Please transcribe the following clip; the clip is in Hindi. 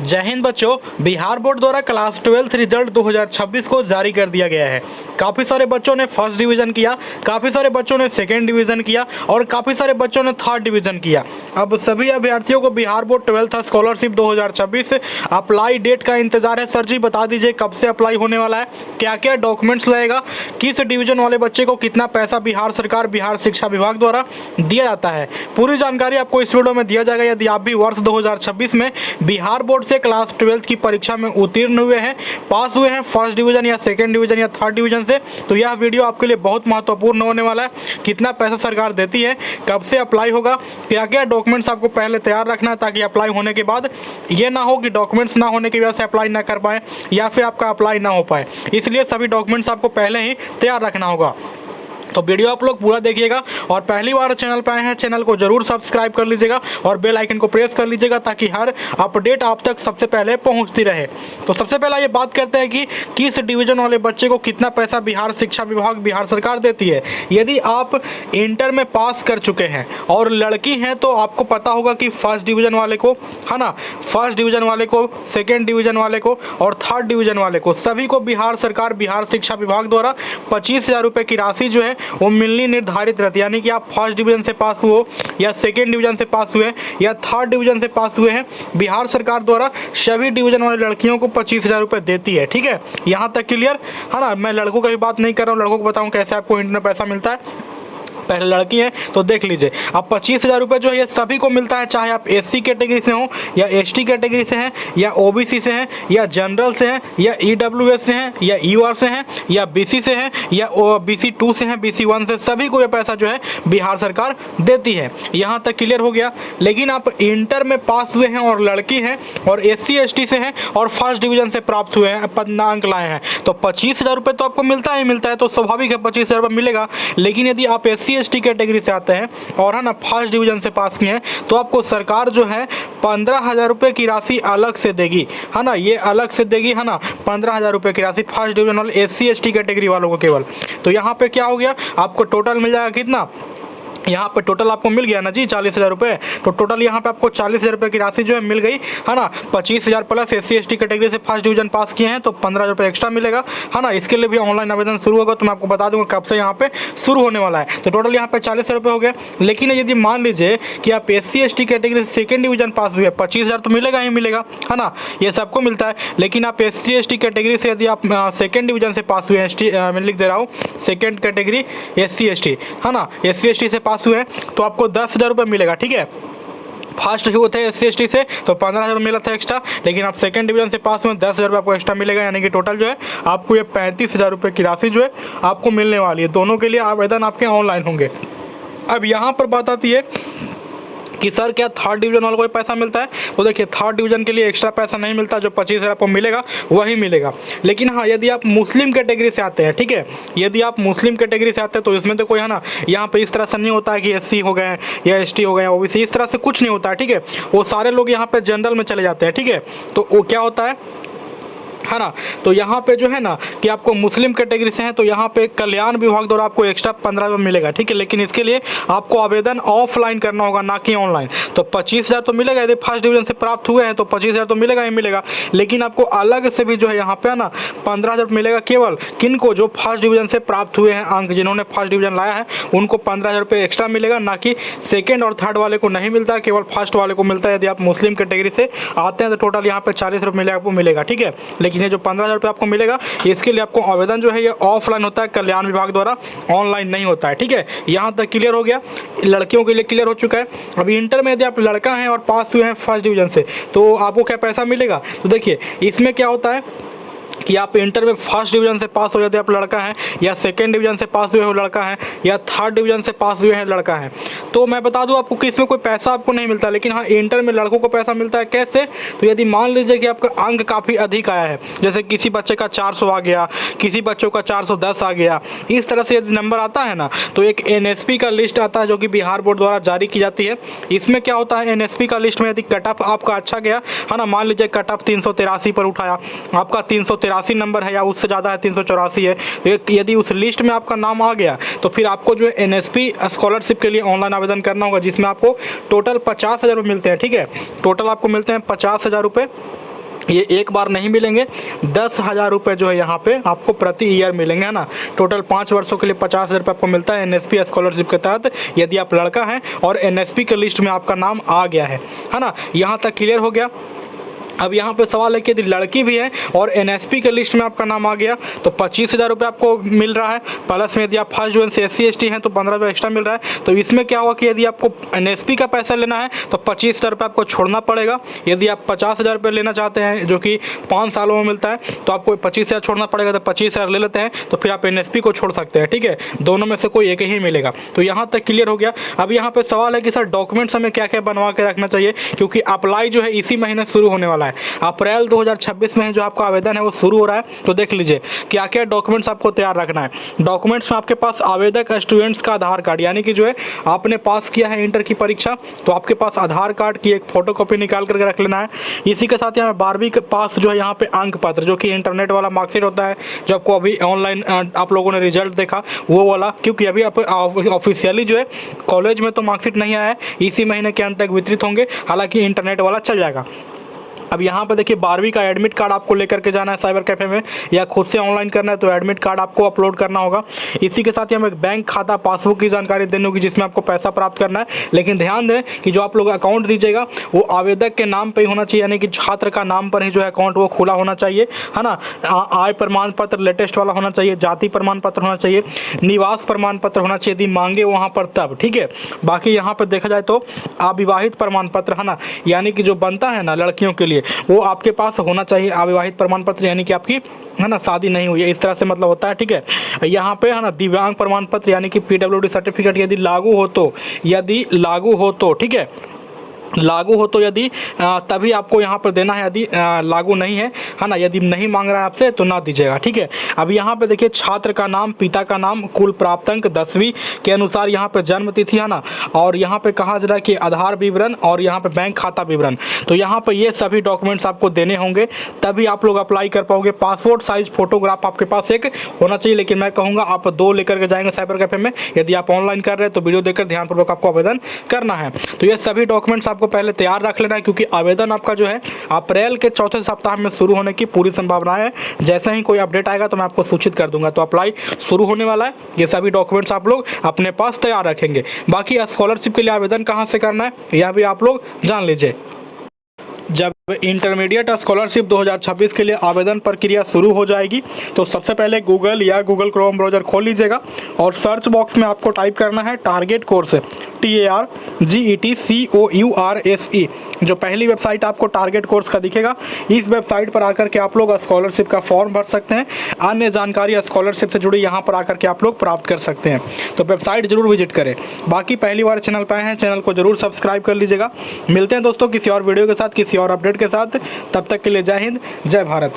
जय हिंद बच्चों, बिहार बोर्ड द्वारा क्लास 12 रिजल्ट 2026 को जारी कर दिया गया है। काफ़ी सारे बच्चों ने फर्स्ट डिवीज़न किया, काफ़ी सारे बच्चों ने सेकेंड डिवीज़न किया और काफ़ी सारे बच्चों ने थर्ड डिवीज़न किया। अब सभी अभ्यर्थियों को Bihar board 12th scholarship 2026 apply date का इंतजार है। सर जी बता दीजिए कब से अप्लाई होने वाला है, क्या क्या डॉक्यूमेंट्स लगेगा, किस डिवीज़न वाले बच्चे को कितना पैसा बिहार सरकार बिहार शिक्षा विभाग द्वारा दिया जाता है। पूरी जानकारी आपको इस वीडियो में दिया जाएगा। यदि आप भी वर्ष 2026 में बिहार बोर्ड से क्लास 12 की परीक्षा में उत्तीर्ण हुए हैं, पास हुए हैं फर्स्ट डिवीजन या सेकंड डिवीजन या थर्ड डिवीजन से, तो यह वीडियो आपके लिए बहुत महत्वपूर्ण होने वाला है। कितना पैसा सरकार देती है, कब से अप्लाई होगा, क्या क्या डॉक्यूमेंट्स आपको पहले तैयार रखना है ताकि अप्लाई होने के बाद ये ना हो कि डॉक्यूमेंट्स ना होने की वजह से अप्लाई ना कर पाए या फिर आपका अप्लाई ना हो पाए। इसलिए सभी डॉक्यूमेंट्स आपको पहले ही तैयार रखना होगा। तो वीडियो आप लोग पूरा देखिएगा और पहली बार चैनल पे आए हैं चैनल को जरूर सब्सक्राइब कर लीजिएगा और बेल आइकन को प्रेस कर लीजिएगा ताकि हर अपडेट आप तक सबसे पहले पहुंचती रहे। तो सबसे पहले ये बात करते हैं कि किस डिवीजन वाले बच्चे को कितना पैसा बिहार शिक्षा विभाग बिहार सरकार देती है। यदि आप इंटर में पास कर चुके हैं और लड़की हैं तो आपको पता होगा कि फर्स्ट डिवीजन वाले को, है ना, फर्स्ट डिवीजन वाले को, सेकेंड डिवीजन वाले को और थर्ड डिवीजन वाले को सभी को बिहार सरकार बिहार शिक्षा विभाग द्वारा 25,000 रुपये की राशि जो है वो मिलनी निर्धारित रहती है। यानी कि आप फर्स्ट डिवीजन से पास हुए या सेकेंड डिवीजन से पास हुए या थर्ड डिवीजन से पास हुए हैं, बिहार सरकार द्वारा सभी डिवीजन वाली लड़कियों को 25,000 रुपये देती है। ठीक है, यहाँ तक क्लियर है ना। मैं लड़कों की बात नहीं कर रहा हूँ, लड़कों को बताऊँ कैसे आपको इंटर में पैसा मिलता है। पहले लड़की है तो देख लीजिए, अब 25,000 रुपये जो है ये सभी को मिलता है, चाहे आप एससी कैटेगरी से हो या एसटी कैटेगरी से हैं या ओबीसी से हैं या जनरल से हैं या ईडब्ल्यूएस से हैं या यूआर से हैं या बीसी से हैं या बीसी 2 से हैं, बीसी 1 से, सभी को ये पैसा जो है बिहार सरकार देती है। यहाँ तक क्लियर हो गया। लेकिन आप इंटर में पास हुए हैं और लड़की हैं और एससी एसटी से हैं और फर्स्ट डिवीजन से प्राप्त हुए हैं, 15 अंक लाए हैं, तो 25,000 रुपये तो आपको मिलता ही मिलता है, तो स्वाभाविक है 25,000 रुपये मिलेगा। लेकिन यदि आप एससी एसटी कैटेगरी से आते हैं और है ना फर्स्ट डिवीजन से पास किए हैं तो आपको सरकार जो है 15,000 रुपये की राशि अलग से देगी, है ना, ये अलग से देगी, है ना, 15,000 रुपये की राशि फर्स्ट डिवीजन वाले एससी एसटी कैटेगरी वालों को केवल। तो यहाँ पे क्या हो गया, आपको टोटल मिल जाएगा कितना, यहाँ पे टोटल आपको मिल गया ना जी 40,000 रुपये। तो टोटल यहाँ पे आपको 40,000 रुपये की राशि जो है मिल गई, है ना। 25,000 प्लस एससी एसटी कैटेगरी से फर्स्ट डिवीजन पास किए हैं तो 15,000 रुपये एक्स्ट्रा मिलेगा, है ना। इसके लिए भी ऑनलाइन आवेदन शुरू होगा, तो मैं आपको बता दूंगा कब से यहाँ पे शुरू होने वाला है। तो टोटल यहाँ पे 40,000 रुपये हो गए। लेकिन यदि मान लीजिए कि आप एससी एसटी कैटेगरी से सेकेंड डिवीजन पास हुए, 25,000 तो मिलेगा ही मिलेगा, है ना, ये सबको मिलता है। लेकिन आप एससी एसटी कैटेगरी से यदि आप सेकेंड डिवीजन से पास हुए, एसटी मैं लिख दे रहा हूँ सेकेंड कैटेगरी एससी एसटी, है ना, एससी एसटी से पास हुए तो आपको 10,000 रुपये मिलेगा। ठीक है, फर्स्ट हुए थे एससी एसटी से तो 15,000 मिला था एक्स्ट्रा, लेकिन आप सेकंड डिवीजन से पास हुए 10,000 रुपये आपको एक्स्ट्रा मिलेगा। यानी कि टोटल जो है आपको ये 35,000 रुपये की राशि जो है आपको मिलने वाली है। दोनों के लिए आवेदन आपके ऑनलाइन होंगे। अब यहाँ पर बात आती है कि सर क्या थर्ड डिवीजन वालों को पैसा मिलता है। तो देखिए थर्ड डिवीजन के लिए एक्स्ट्रा पैसा नहीं मिलता, जो 25,000 आपको मिलेगा वही मिलेगा। लेकिन हाँ, यदि आप मुस्लिम कैटेगरी से आते हैं, ठीक है, यदि आप मुस्लिम कैटेगरी से आते हैं तो इसमें तो कोई, है ना, यहाँ पे इस तरह से नहीं होता है कि एससी हो गए या एसटी हो गए ओबीसी, इस तरह से कुछ नहीं होता है। ठीक है, वो सारे लोग यहाँ पे जनरल में चले जाते हैं। ठीक है, तो वो क्या होता है ना, तो यहाँ पे जो है ना कि आपको मुस्लिम कैटेगरी से हैं तो यहाँ पे कल्याण विभाग द्वारा आपको एक्स्ट्रा 15,000 मिलेगा। ठीक है, लेकिन इसके लिए आपको आवेदन ऑफलाइन करना होगा, ना कि ऑनलाइन। तो 25,000 तो मिलेगा, यदि फर्स्ट डिवीजन से प्राप्त हुए हैं तो 25,000 तो मिलेगा ही मिलेगा। लेकिन आपको अलग से भी जो है यहाँ पे, है ना, 15,000 मिलेगा केवल किनको, जो फर्स्ट डिवीजन से प्राप्त हुए हैं अंक, जिन्होंने फर्स्ट डिवीजन लाया है उनको 15,000 रुपये एक्स्ट्रा मिलेगा, ना कि सेकेंड और थर्ड वाले को नहीं मिलता, केवल फर्स्ट वाले को मिलता है। यदि आप मुस्लिम कैटेगरी से आते हैं तो टोटल यहाँ पे 40 रुपये आपको मिलेगा। ठीक है, लेकिन ये जो 15,000 रुपये आपको मिलेगा इसके लिए आपको आवेदन जो है ये ऑफलाइन होता है, कल्याण विभाग द्वारा, ऑनलाइन नहीं होता है। ठीक है, यहाँ तक क्लियर हो गया, लड़कियों के लिए क्लियर हो चुका है। अभी इंटर में यदि आप लड़का हैं और पास हुए हैं फर्स्ट डिवीजन से तो आपको क्या पैसा मिलेगा। तो देखिए इसमें क्या होता है कि आप इंटर में फर्स्ट डिवीजन से पास हो जाते हैं आप लड़का हैं, या सेकंड डिवीजन से पास हुए हो लड़का हैं, या थर्ड डिवीजन से पास हुए हैं लड़का हैं, तो मैं बता दूं आपको कि इसमें कोई पैसा आपको नहीं मिलता। लेकिन हाँ, इंटर में लड़कों को पैसा मिलता है। कैसे, तो यदि मान लीजिए कि आपका अंक काफ़ी अधिक आया है, जैसे किसी बच्चे का 400 आ गया, किसी बच्चों का 410 आ गया, इस तरह से यदि नंबर आता है ना तो एक एनएसपी का लिस्ट आता है जो कि बिहार बोर्ड द्वारा जारी की जाती है। इसमें क्या होता है, एनएसपी का लिस्ट में यदि कट ऑफ आपका अच्छा गया, है ना, मान लीजिए कट ऑफ 383 पर उठाया, आपका 383 नंबर है या उससे ज़्यादा है, 384 है, यदि उस लिस्ट में आपका नाम आ गया तो फिर आपको जो है एनएसपी स्कॉलरशिप के लिए ऑनलाइन आवेदन करना होगा, जिसमें आपको टोटल 50,000 रुपये मिलते हैं। ठीक है, टोटल आपको मिलते हैं 50,000 रुपये। ये एक बार नहीं मिलेंगे, 10,000 रुपये जो है यहाँ पे आपको प्रति ईयर मिलेंगे, है ना। टोटल 5 वर्षों के लिए 50,000 रुपये आपको मिलता है NSP स्कॉलरशिप के तहत, यदि आप लड़का हैं और NSP के लिस्ट में आपका नाम आ गया है ना। यहाँ तक क्लियर हो गया। अब यहाँ पे सवाल है कि यदि लड़की भी है और NSP के लिस्ट में आपका नाम आ गया तो 25,000 रुपये आपको मिल रहा है, प्लस में यदि आप फर्स्ट डिवीजन से SC ST हैं तो 15 रुपये एक्स्ट्रा मिल रहा है। तो इसमें क्या हुआ कि यदि आपको NSP का पैसा लेना है तो 25,000 रुपये आपको छोड़ना पड़ेगा। यदि आप 50,000 रुपये लेना चाहते हैं जो कि 5 सालों में मिलता है तो आपको 25,000 छोड़ना पड़ेगा। तो 25,000 ले लेते हैं तो फिर आप NSP को छोड़ सकते हैं, ठीक है। दोनों में से कोई एक ही मिलेगा। तो यहाँ तक क्लियर हो गया। अब यहाँ पर सवाल है कि सर डॉक्यूमेंट्स हमें क्या क्या बनवा के रखना चाहिए, क्योंकि अप्लाई जो है इसी महीने शुरू होने वाला है। अप्रैल 2026 में जो आपका आवेदन है वो शुरू हो रहा है। तो देख लीजिए क्या क्या डॉक्यूमेंट्स आपको तैयार रखना है। डॉक्यूमेंट्स में आपके पास आवेदक स्टूडेंट्स का आधार कार्ड, यानी कि जो है आपने पास किया है इंटर की परीक्षा तो आपके पास आधार कार्ड की एक फोटोकॉपी निकाल करके रख लेना है। इसी के साथ यहाँ 12वीं के पास जो है यहाँ पे अंक पत्र, जो कि इंटरनेट वाला मार्कशीट होता है, जो आपको अभी ऑनलाइन आप लोगों ने रिजल्ट देखा वो वाला, क्योंकि अभी आप ऑफिशियली जो है कॉलेज में तो मार्कशीट नहीं आया है, इसी महीने के अंत तक वितरित होंगे, हालांकि इंटरनेट वाला चल जाएगा। अब यहाँ पे देखिए 12वीं का एडमिट कार्ड आपको लेकर के जाना है साइबर कैफे में, या खुद से ऑनलाइन करना है तो एडमिट कार्ड आपको अपलोड करना होगा। इसी के साथ ही हमें बैंक खाता पासबुक की जानकारी देनी होगी जिसमें आपको पैसा प्राप्त करना है। लेकिन ध्यान दें कि जो आप लोग अकाउंट दीजिएगा वो आवेदक के नाम पर ही होना चाहिए, यानी कि छात्र का नाम पर ही जो है अकाउंट वो खुला होना चाहिए, है ना। आय प्रमाण पत्र लेटेस्ट वाला होना चाहिए, जाति प्रमाण पत्र होना चाहिए, निवास प्रमाण पत्र होना चाहिए यदि मांगे वहाँ पर तब, ठीक है। बाकी यहाँ पर देखा जाए तो अविवाहित प्रमाण पत्र, है ना, यानी कि जो बनता है ना लड़कियों के लिए वो आपके पास होना चाहिए अविवाहित प्रमाण पत्र, यानी कि आपकी, है ना, शादी नहीं हुई है, इस तरह से मतलब होता है, ठीक है। यहाँ पे है ना दिव्यांग प्रमाण पत्र, यानी कि PWD सर्टिफिकेट यदि लागू हो तो ठीक है, लागू हो तो यदि तभी आपको यहाँ पर देना है, यदि लागू नहीं है ना, यदि नहीं मांग रहा है आपसे तो ना दीजिएगा, ठीक है। अब यहाँ पे देखिए छात्र का नाम, पिता का नाम, कुल प्राप्त अंक 10वीं के अनुसार यहाँ पे जन्म तिथि, है ना, और यहाँ पे कहा जा रहा है कि आधार विवरण और यहाँ पे बैंक खाता विवरण। तो यहाँ पे ये सभी डॉक्यूमेंट्स आपको देने होंगे तभी आप लोग अप्लाई कर पाओगे। पासपोर्ट साइज फोटोग्राफ आपके पास एक होना चाहिए, लेकिन मैं कहूँगा आप 2 लेकर के जाएंगे साइबर कैफे में। यदि आप ऑनलाइन कर रहे हैं तो वीडियो देखकर ध्यानपूर्वक आपको आवेदन करना है। तो ये सभी डॉक्यूमेंट्स आपको पहले तैयार रख लेना है, क्योंकि आवेदन आपका जो है अप्रैल के चौथे सप्ताह में शुरू होने की पूरी संभावना है। जैसे ही कोई अपडेट आएगा तो मैं आपको सूचित कर दूंगा। तो अप्लाई शुरू होने वाला है, ये सभी डॉक्यूमेंट्स आप लोग अपने पास तैयार रखेंगे। बाकी स्कॉलरशिप के लिए आवेदन कहाँ से करना है यह भी आप लोग जान लीजिए। जब इंटरमीडिएट स्कॉलरशिप 2026 के लिए आवेदन प्रक्रिया शुरू हो जाएगी तो सबसे पहले गूगल या गूगल क्रोम ब्राउज़र खोल लीजिएगा और सर्च बॉक्स में आपको टाइप करना है टारगेट कोर्स, TARGET COURSE। जो पहली वेबसाइट आपको टारगेट कोर्स का दिखेगा, इस वेबसाइट पर आकर के आप लोग स्कॉलरशिप का फॉर्म भर सकते हैं। अन्य जानकारी स्कॉलरशिप से जुड़ी यहाँ पर आकर के आप लोग प्राप्त कर सकते हैं। तो वेबसाइट जरूर विजिट करें। बाकी पहली बार चैनल पर आए हैं, चैनल को जरूर सब्सक्राइब कर लीजिएगा। मिलते हैं दोस्तों किसी और वीडियो के साथ, किसी और अपडेट के साथ। तब तक के लिए जय हिंद, जय भारत।